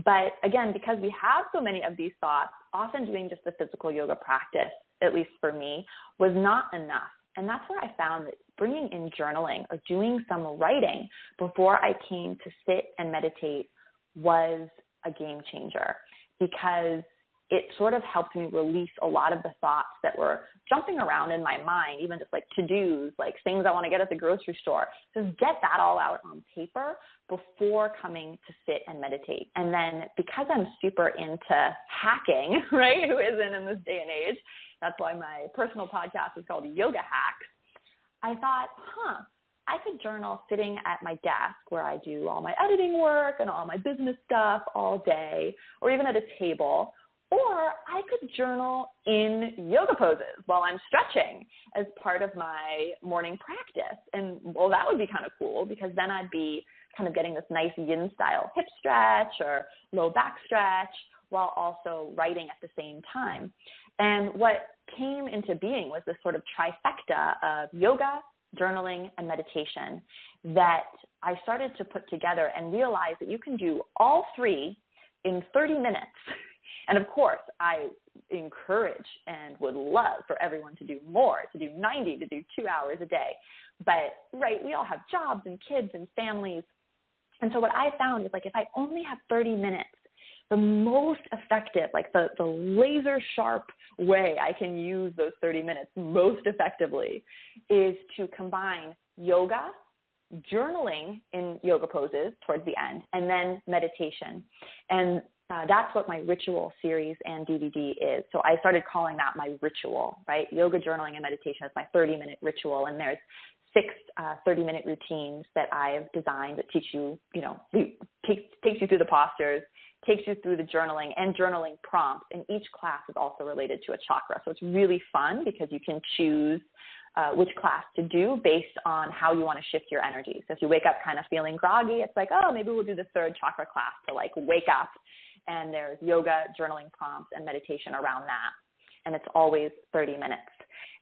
But again, because we have so many of these thoughts, often doing just the physical yoga practice, at least for me, was not enough. And that's where I found that bringing in journaling or doing some writing before I came to sit and meditate was a game changer, because it sort of helped me release a lot of the thoughts that were jumping around in my mind, even just like to-dos, like things I want to get at the grocery store. Just get that all out on paper before coming to sit and meditate. And then because I'm super into hacking, right, who isn't in this day and age, that's why my personal podcast is called Yoga Hacks, I thought, I could journal sitting at my desk where I do all my editing work and all my business stuff all day, or even at a table. Or I could journal in yoga poses while I'm stretching as part of my morning practice. And, well, that would be kind of cool, because then I'd be kind of getting this nice yin-style hip stretch or low back stretch while also writing at the same time. And what came into being was this sort of trifecta of yoga, journaling, and meditation that I started to put together and realize that you can do all three in 30 minutes. And of course, I encourage and would love for everyone to do more, to do 90, to do 2 hours a day. But, right, we all have jobs and kids and families. And so what I found is, like, if I only have 30 minutes, the most effective, like the laser sharp way I can use those 30 minutes most effectively is to combine yoga, journaling in yoga poses towards the end, and then meditation. And that's what my ritual series and DVD is. So I started calling that my ritual, right? Yoga, journaling, and meditation is my 30-minute ritual. And there's 6 30-minute routines that I've designed that teach you, takes you through the postures, takes you through the journaling and journaling prompts. And each class is also related to a chakra. So it's really fun because you can choose which class to do based on how you want to shift your energy. So if you wake up kind of feeling groggy, it's like, oh, maybe we'll do the 3rd chakra class to like wake up. And there's yoga, journaling prompts, and meditation around that. And it's always 30 minutes.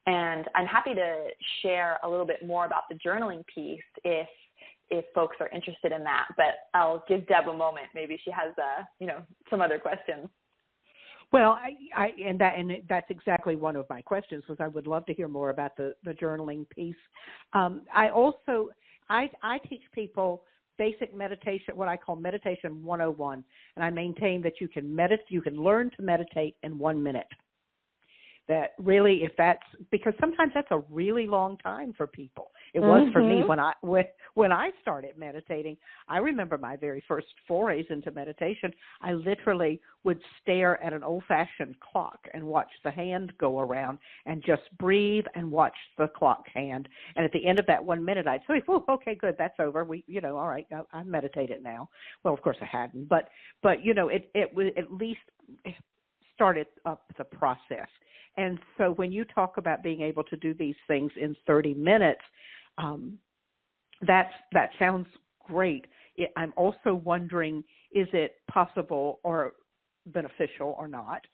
And I'm happy to share a little bit more about the journaling piece if folks are interested in that. But I'll give Deb a moment. Maybe she has some other questions. Well, that's exactly one of my questions, was I would love to hear more about the journaling piece. I teach people basic meditation, what I call meditation 101, and I maintain that you can learn to meditate in 1 minute. That really, because sometimes that's a really long time for people. It was for me when I started meditating. I remember my very first forays into meditation. I literally would stare at an old-fashioned clock and watch the hand go around and just breathe and watch the clock hand. And at the end of that 1 minute, I'd say, "Oh, okay, good, that's over. All right, I meditated now." Well, of course I hadn't, but it was at least started up the process. And so when you talk about being able to do these things in 30 minutes, that sounds great. I'm also wondering, is it possible or beneficial or not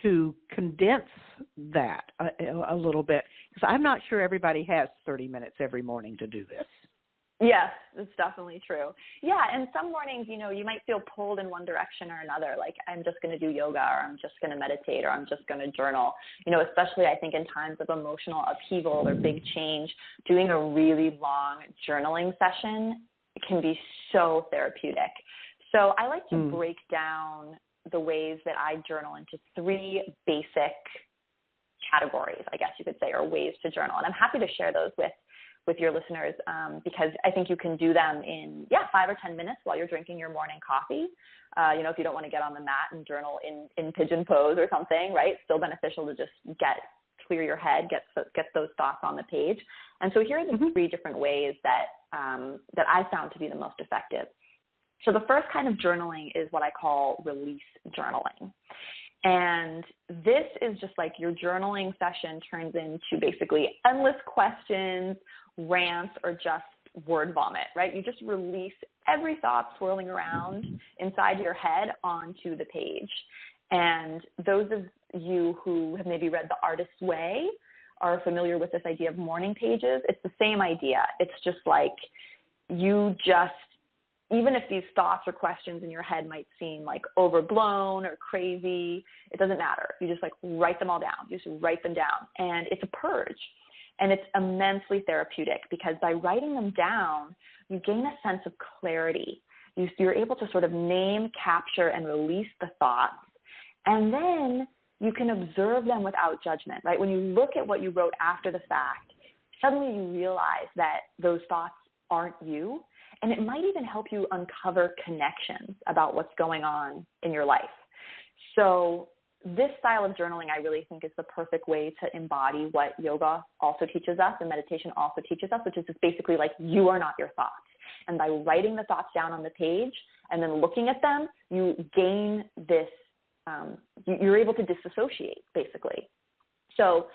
to condense that a little bit? Because I'm not sure everybody has 30 minutes every morning to do this. Yes, it's definitely true. Yeah, and some mornings, you might feel pulled in one direction or another, like I'm just going to do yoga, or I'm just going to meditate, or I'm just going to journal. Especially I think in times of emotional upheaval or big change, doing a really long journaling session can be so therapeutic. So I like to break down the ways that I journal into 3 basic categories, I guess you could say, or ways to journal. And I'm happy to share those with your listeners because I think you can do them in 5 or 10 minutes while you're drinking your morning coffee. If you don't want to get on the mat and journal in pigeon pose or something, right? It's still beneficial to just clear your head, get those thoughts on the page. And so here are the 3 different ways that I found to be the most effective. So the first kind of journaling is what I call release journaling. And this is just like your journaling session turns into basically endless questions, rants, or just word vomit, right? You just release every thought swirling around inside your head onto the page. And those of you who have maybe read The Artist's Way are familiar with this idea of morning pages. It's the same idea. It's just like even if these thoughts or questions in your head might seem like overblown or crazy, it doesn't matter. You just write them all down. You just write them down. And it's a purge. And it's immensely therapeutic because by writing them down, you gain a sense of clarity. You're able to sort of name, capture, and release the thoughts. And then you can observe them without judgment, right? When you look at what you wrote after the fact, suddenly you realize that those thoughts aren't you. And it might even help you uncover connections about what's going on in your life. So this style of journaling, I really think, is the perfect way to embody what yoga also teaches us and meditation also teaches us, which is just basically like you are not your thoughts. And by writing the thoughts down on the page and then looking at them, you gain this, you're able to disassociate, basically. So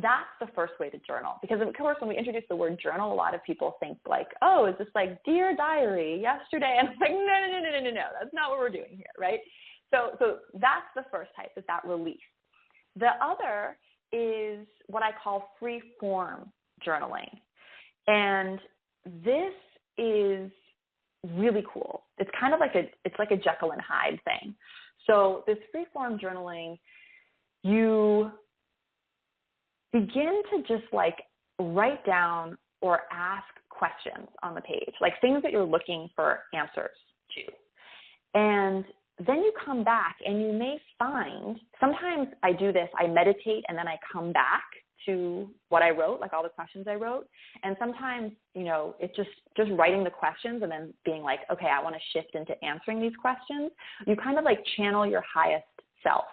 that's the first way to journal. Because, of course, when we introduce the word journal, a lot of people think like, oh, is this like Dear Diary yesterday? And I'm like, no. That's not what we're doing here, right? So that's the first type, is that release. The other is what I call free form journaling. And this is really cool. It's kind of like it's like a Jekyll and Hyde thing. So this free-form journaling, you begin to just like write down or ask questions on the page, like things that you're looking for answers to. And then you come back and you may find, sometimes I do this, I meditate and then I come back to what I wrote, like all the questions I wrote. And sometimes, you know, it's just writing the questions and then being like, okay, I want to shift into answering these questions. You kind of like channel your highest self.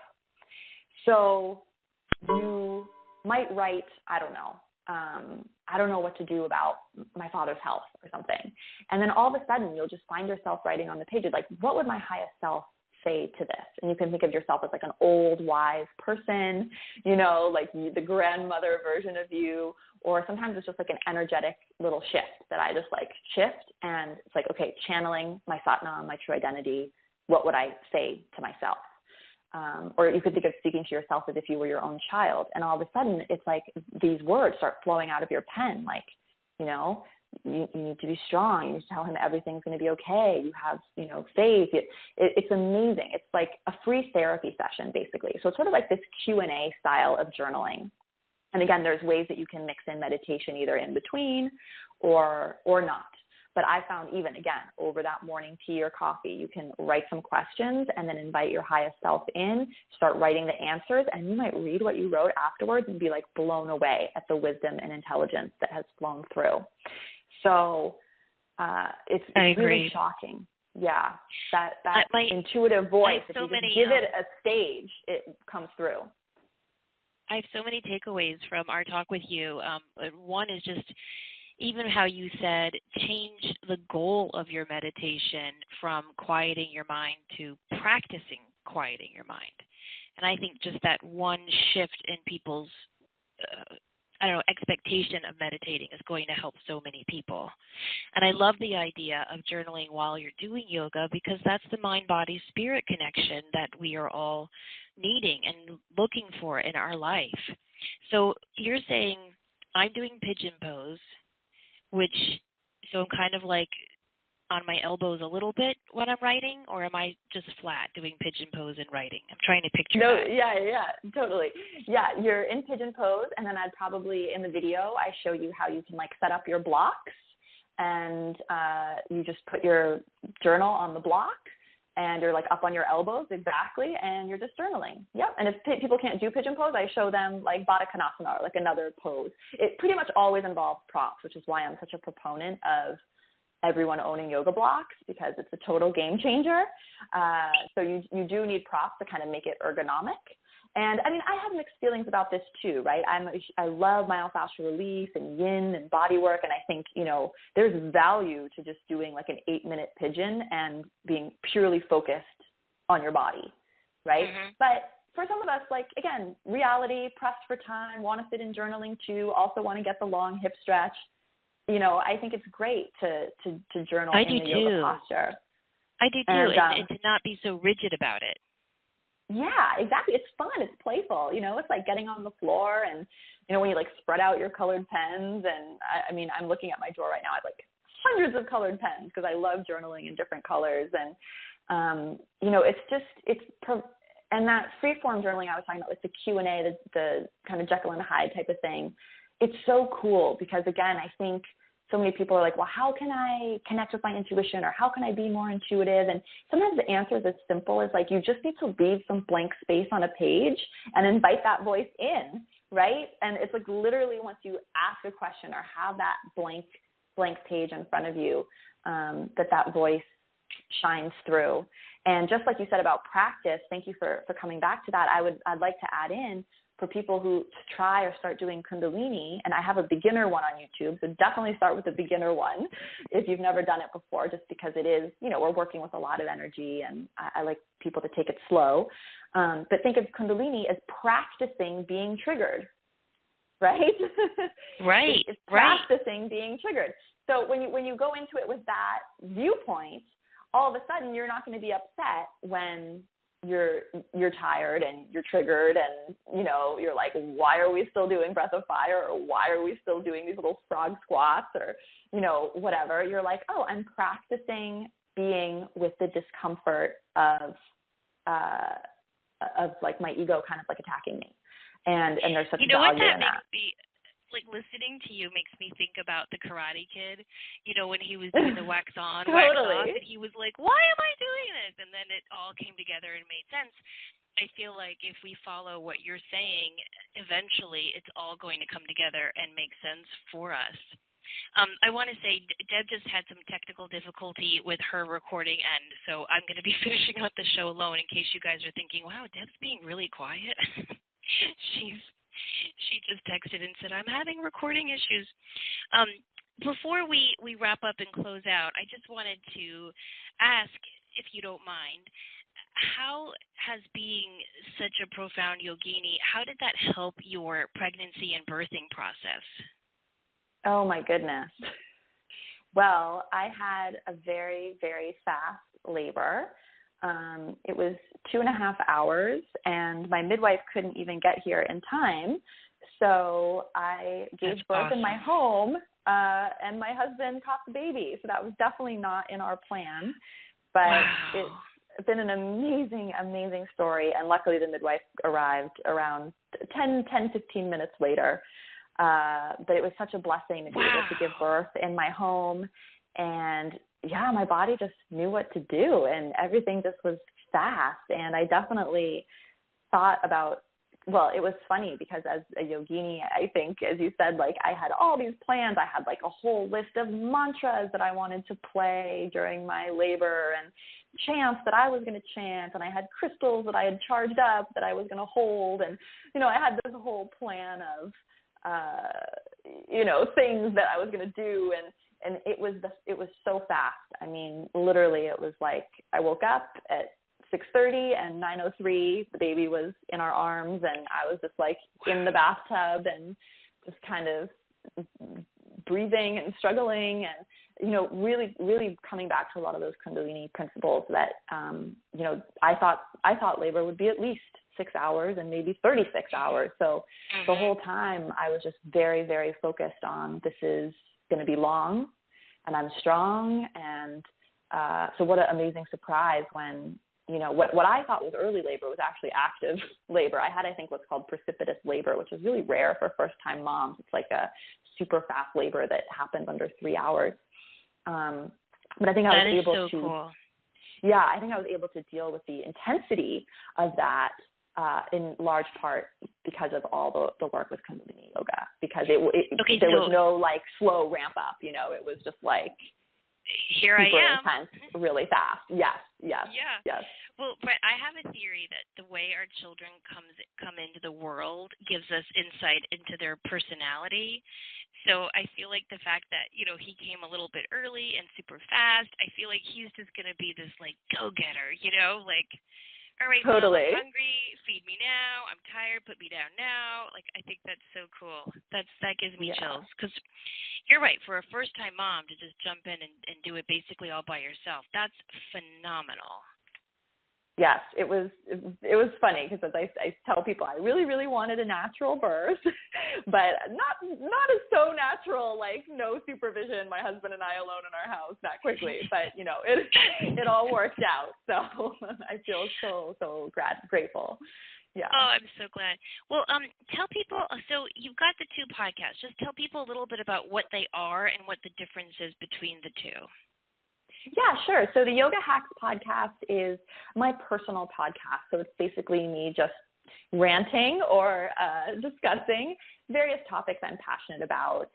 So you might write, I don't know what to do about my father's health or something. And then all of a sudden you'll just find yourself writing on the pages, like, what would my highest self say to this? And you can think of yourself as like an old, wise person, you know, like the grandmother version of you, or sometimes it's just like an energetic little shift that I just like shift. And it's like, okay, channeling my Satnam, my true identity. What would I say to myself? Or you could think of speaking to yourself as if you were your own child. And all of a sudden it's like these words start flowing out of your pen. Like, you know, you need to be strong. You need to tell him everything's going to be okay. You have, you know, faith. It's amazing. It's like a free therapy session, basically. So it's sort of like this Q&A style of journaling. And again, there's ways that you can mix in meditation either in between or not. But I found even, again, over that morning tea or coffee, you can write some questions and then invite your highest self in, start writing the answers, and you might read what you wrote afterwards and be like blown away at the wisdom and intelligence that has flown through. So it's really shocking. Yeah, that intuitive voice, if you just give it a stage, it comes through. I have so many takeaways from our talk with you. One is just even how you said change the goal of your meditation from quieting your mind to practicing quieting your mind. And I think just that one shift in people's, expectation of meditating is going to help so many people. And I love the idea of journaling while you're doing yoga, because that's the mind-body-spirit connection that we are all needing and looking for in our life. So you're saying I'm doing pigeon pose, so I'm kind of like on my elbows a little bit when I'm writing, or am I just flat doing pigeon pose and writing? I'm trying to picture that. Yeah, totally. Yeah, you're in pigeon pose, and then I'd probably, in the video, I show you how you can like set up your blocks, and you just put your journal on the block, and you're like up on your elbows, exactly, and you're just journaling. Yep. And if people can't do pigeon pose, I show them like Baddha Konasana, or like another pose. It pretty much always involves props, which is why I'm such a proponent of everyone owning yoga blocks, because it's a total game changer. So you do need props to kind of make it ergonomic. And I mean, I have mixed feelings about this too, right? I love myofascial release and yin and body work. And I think, you know, there's value to just doing like an 8-minute pigeon and being purely focused on your body, right? Mm-hmm. But for some of us, like, again, reality, pressed for time, want to sit in journaling too, also want to get the long hip stretch. You know, I think it's great to journal in the yoga posture. I do too, and to not be so rigid about it. Yeah, exactly. It's fun. It's playful. You know, it's like getting on the floor, and, you know, when you like spread out your colored pens, and I mean, I'm looking at my drawer right now. I have like hundreds of colored pens because I love journaling in different colors. And, you know, and that free form journaling I was talking about, like the Q&A, the kind of Jekyll and Hyde type of thing. It's so cool because, again, I think so many people are like, well, how can I connect with my intuition, or how can I be more intuitive? And sometimes the answer is as simple as like, you just need to leave some blank space on a page and invite that voice in, right? And it's like literally once you ask a question or have that blank page in front of you, that voice shines through. And just like you said about practice, thank you for coming back to that. I'd like to add in, for people who try or start doing Kundalini, and I have a beginner one on YouTube, so definitely start with the beginner one if you've never done it before, just because it is, you know, we're working with a lot of energy, and I like people to take it slow. But think of Kundalini as practicing being triggered, right? Right. It's practicing being triggered. So when you go into it with that viewpoint, all of a sudden you're not going to be upset when you're tired and you're triggered and, you know, you're like, why are we still doing breath of fire, or why are we still doing these little frog squats, or, you know, whatever. You're like, oh, I'm practicing being with the discomfort of like my ego kind of like attacking me. And there's such value in that. Like, listening to you makes me think about the Karate Kid, you know, when he was doing the wax on, totally. wax off, and he was like, why am I doing this? And then it all came together and made sense. I feel like if we follow what you're saying, eventually it's all going to come together and make sense for us. I want to say Deb just had some technical difficulty with her recording end, so I'm going to be finishing up the show alone in case you guys are thinking, wow, Deb's being really quiet. She just texted and said, I'm having recording issues. Before we wrap up and close out, I just wanted to ask, if you don't mind, how has being such a profound yogini, how did that help your pregnancy and birthing process? Oh, my goodness. Well, I had a very, very fast labor. It was 2.5 hours, and my midwife couldn't even get here in time. So I gave birth in my home, and my husband caught the baby. So that was definitely not in our plan. But it's been an amazing, amazing story. And luckily the midwife arrived around 10, 15 minutes later. But it was such a blessing to be able to give birth in my home. And yeah, my body just knew what to do, and everything just was fast. And I definitely thought about, well, it was funny because as a yogini, I think, as you said, like I had all these plans. I had like a whole list of mantras that I wanted to play during my labor and chants that I was going to chant. And I had crystals that I had charged up that I was going to hold. And, you know, I had this whole plan of, you know, things that I was going to do. And it was so fast. I mean, literally, it was like I woke up at 6:30 and 9:03, the baby was in our arms, and I was just like in the bathtub and just kind of breathing and struggling, and you know, really, really coming back to a lot of those Kundalini principles that you know, I thought labor would be at least 6 hours and maybe 36 hours. So the whole time I was just very, very focused on this is going to be long and I'm strong. And so what an amazing surprise when, you know, what I thought was early labor was actually active labor. I had, I think, what's called precipitous labor, which is really rare for first-time moms. It's like a super fast labor that happened under 3 hours. But I think I was able to, cool. Yeah, I think I was able to deal with the intensity of that in large part because of all the work with Kundalini yoga, because there was no like slow ramp up, you know, it was just like, here I am. Intense, really fast. Yes. Well, Brett, I have a theory that the way our children come into the world gives us insight into their personality. So I feel like the fact that, you know, he came a little bit early and super fast, I feel like he's just going to be this like go-getter, you know, like, all right, totally. Mom, I'm hungry, feed me now, I'm tired, put me down now. Like, I think that's so cool. That gives me chills, because you're right, for a first-time mom to just jump in and do it basically all by yourself, that's phenomenal. Yes, it was funny because as I tell people, I really, really wanted a natural birth, but not as so natural, like no supervision, my husband and I alone in our house that quickly. But you know, it all worked out. So I feel so grateful. Yeah. Oh, I'm so glad. Well, tell people. So you've got the two podcasts. Just tell people a little bit about what they are and what the difference is between the two. Yeah, sure. So the Yoga Hacks podcast is my personal podcast. So it's basically me just ranting or discussing various topics I'm passionate about,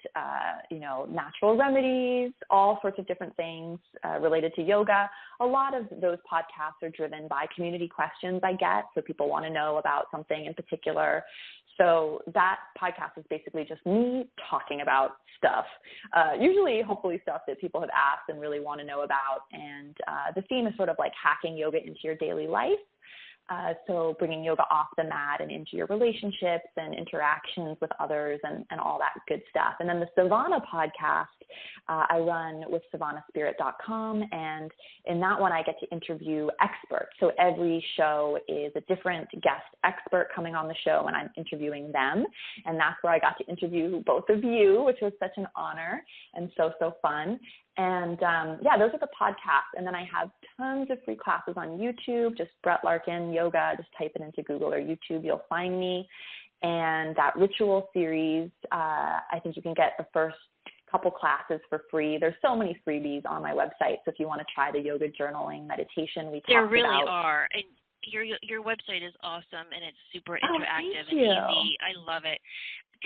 you know, natural remedies, all sorts of different things related to yoga. A lot of those podcasts are driven by community questions I get. So people want to know about something in particular. So that podcast is basically just me talking about stuff, usually hopefully stuff that people have asked and really want to know about. And the theme is sort of like hacking yoga into your daily life. So bringing yoga off the mat and into your relationships and interactions with others and all that good stuff. And then the Sivana podcast, I run with SivanaSpirit.com, and in that one I get to interview experts. So every show is a different guest expert coming on the show, and I'm interviewing them. And that's where I got to interview both of you, which was such an honor and so fun. And those are the podcasts. And then I have tons of free classes on YouTube, just Brett Larkin Yoga, just type it into Google or YouTube, you'll find me. And that ritual series, I think you can get the first couple classes for free. There's so many freebies on my website. So if you want to try the yoga journaling meditation we talked about. There really are. And your website is awesome, and it's super interactive and easy. I love it.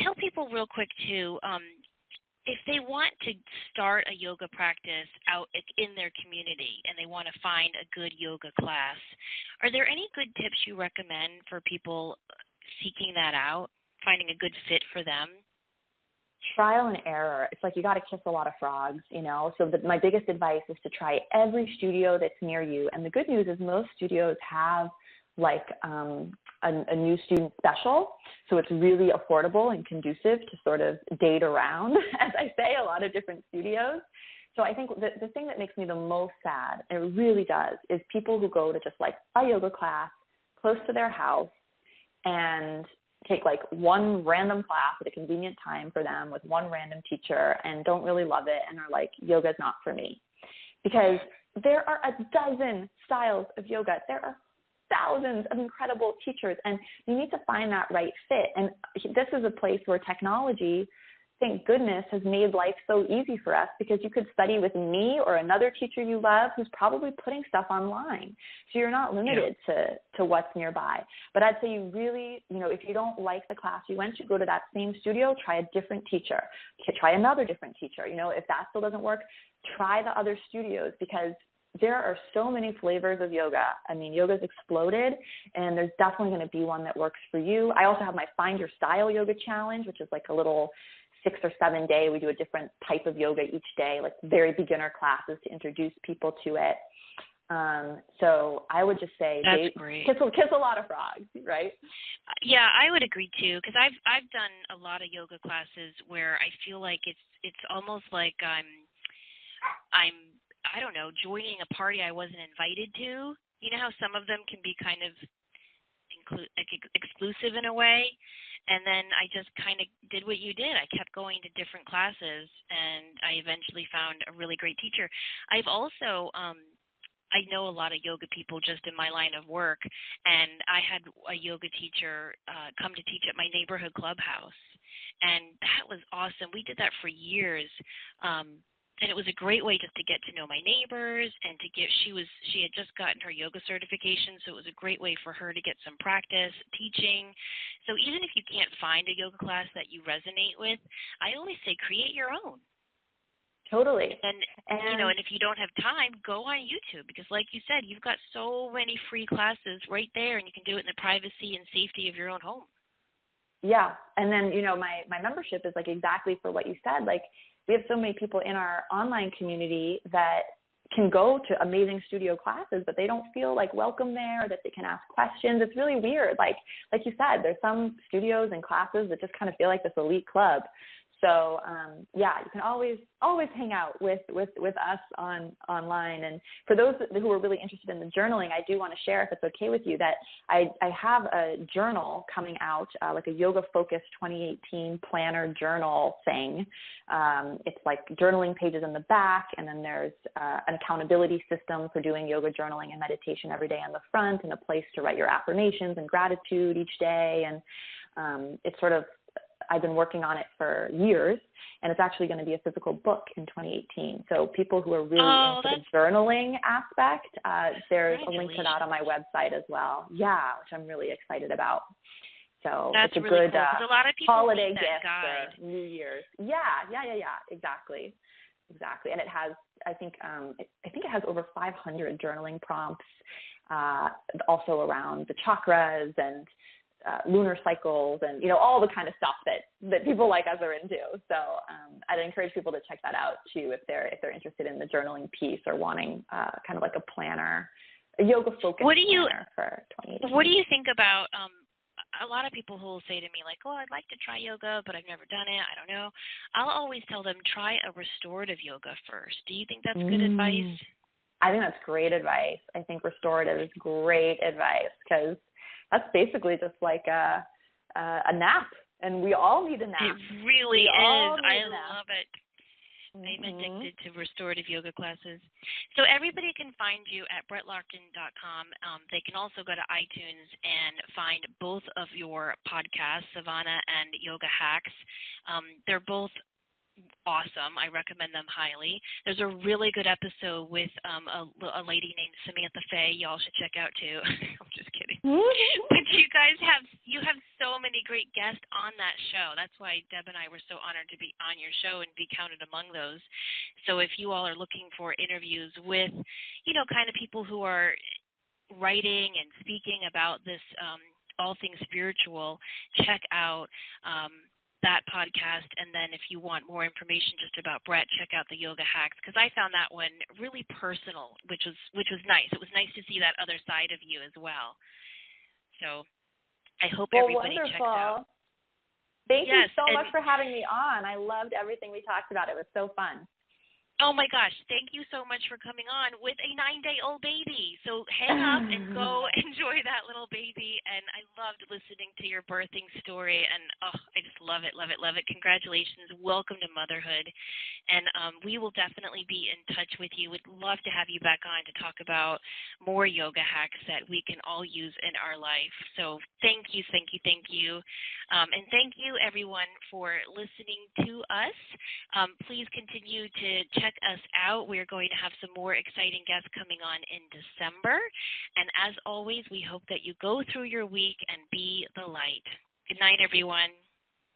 Tell people real quick, too, if they want to start a yoga practice out in their community and they want to find a good yoga class, are there any good tips you recommend for people seeking that out, finding a good fit for them? Trial and error. It's like you got to kiss a lot of frogs, you know. So my biggest advice is to try every studio that's near you. And the good news is most studios have like a new student special. So it's really affordable and conducive to sort of date around, as I say, a lot of different studios. So I think the thing that makes me the most sad, and it really does, is people who go to just like a yoga class close to their house and take like one random class at a convenient time for them with one random teacher and don't really love it and are like, yoga's not for me. Because there are a dozen styles of yoga. There are thousands of incredible teachers, and you need to find that right fit. And this is a place where technology, thank goodness, has made life so easy for us, because you could study with me or another teacher you love who's probably putting stuff online. So you're not limited to what's nearby. But I'd say you really, you know, if you don't like the class you went to, go to that same studio, try a different teacher, try another different teacher. You know, if that still doesn't work, try the other studios, because there are so many flavors of yoga. I mean, yoga's exploded, and there's definitely going to be one that works for you. I also have my Find Your Style Yoga Challenge, which is like a little 6 or 7 day. We do a different type of yoga each day, like very beginner classes to introduce people to it. So I would just say kiss a lot of frogs, right? Yeah, I would agree too, because I've done a lot of yoga classes where I feel like it's almost like I'm I don't know, joining a party I wasn't invited to. You know how some of them can be kind of exclusive in a way? And then I just kind of did what you did. I kept going to different classes, and I eventually found a really great teacher. I've also, I know a lot of yoga people just in my line of work, and I had a yoga teacher come to teach at my neighborhood clubhouse, and that was awesome. We did that for years. And it was a great way just to get to know my neighbors and to get, she had just gotten her yoga certification, so it was a great way for her to get some practice teaching. So even if you can't find a yoga class that you resonate with, I always say create your own. Totally. And you know, and if you don't have time, go on YouTube, because like you said, you've got so many free classes right there, and you can do it in the privacy and safety of your own home. Yeah. And then, you know, my membership is like exactly for what you said. Like, we have so many people in our online community that can go to amazing studio classes, but they don't feel like welcome there, that they can ask questions. It's really weird. Like you said, there's some studios and classes that just kind of feel like this elite club. So, you can always hang out with us online. And for those who are really interested in the journaling, I do want to share, if it's okay with you, that I have a journal coming out, like a yoga-focused 2018 planner journal thing. It's like journaling pages in the back, and then there's an accountability system for doing yoga journaling and meditation every day on the front, and a place to write your affirmations and gratitude each day. And it's sort of, I've been working on it for years, and it's actually going to be a physical book in 2018. So people who are really into the journaling aspect, there's a link to that on my website as well. Yeah, which I'm really excited about. So that's it's a really good cool, a lot of people holiday need that gift for New Year's. Yeah, exactly. And it has, I think it has over 500 journaling prompts, also around the chakras and lunar cycles, and you know, all the kind of stuff that people like us are into. So I'd encourage people to check that out too, if they're interested in the journaling piece or wanting kind of like a planner a yoga-focused What do you planner for 2018. What do you think about a lot of people who will say to me, like, oh, I'd like to try yoga, but I've never done it. I don't know. I'll always tell them, try a restorative yoga first. Do you think that's good advice? I think that's great advice. I think restorative is great advice because that's basically just like a nap, and we all need a nap. It really is. I love it. I'm addicted to restorative yoga classes. So everybody can find you at brettlarkin.com. They can also go to iTunes and find both of your podcasts, Sivana and Yoga Hacks. They're both awesome. I recommend them highly. There's a really good episode with a lady named Samantha Faye. Y'all should check out too. I'm just kidding. But you guys have so many great guests on that show. That's why Deb and I were so honored to be on your show and be counted among those. So if you all are looking for interviews with, kind of people who are writing and speaking about this all things spiritual, check out that podcast. And then if you want more information just about Brett, check out the Yoga Hacks, because I found that one really personal, which was nice. It was nice to see that other side of you as well. So I hope everybody checks out. Thank you so much for having me on. I loved everything we talked about. It was so fun. Oh, my gosh. Thank you so much for coming on with a 9-day-old baby. So hang up and go enjoy that little baby. And I loved listening to your birthing story. And, I just love it, love it, love it. Congratulations. Welcome to motherhood. And we will definitely be in touch with you. We'd love to have you back on to talk about more yoga hacks that we can all use in our life. So thank you, thank you, thank you. And thank you, everyone, for listening to us. Please continue to check us out. We're going to have some more exciting guests coming on in December. And as always, we hope that you go through your week and be the light. Good night, everyone.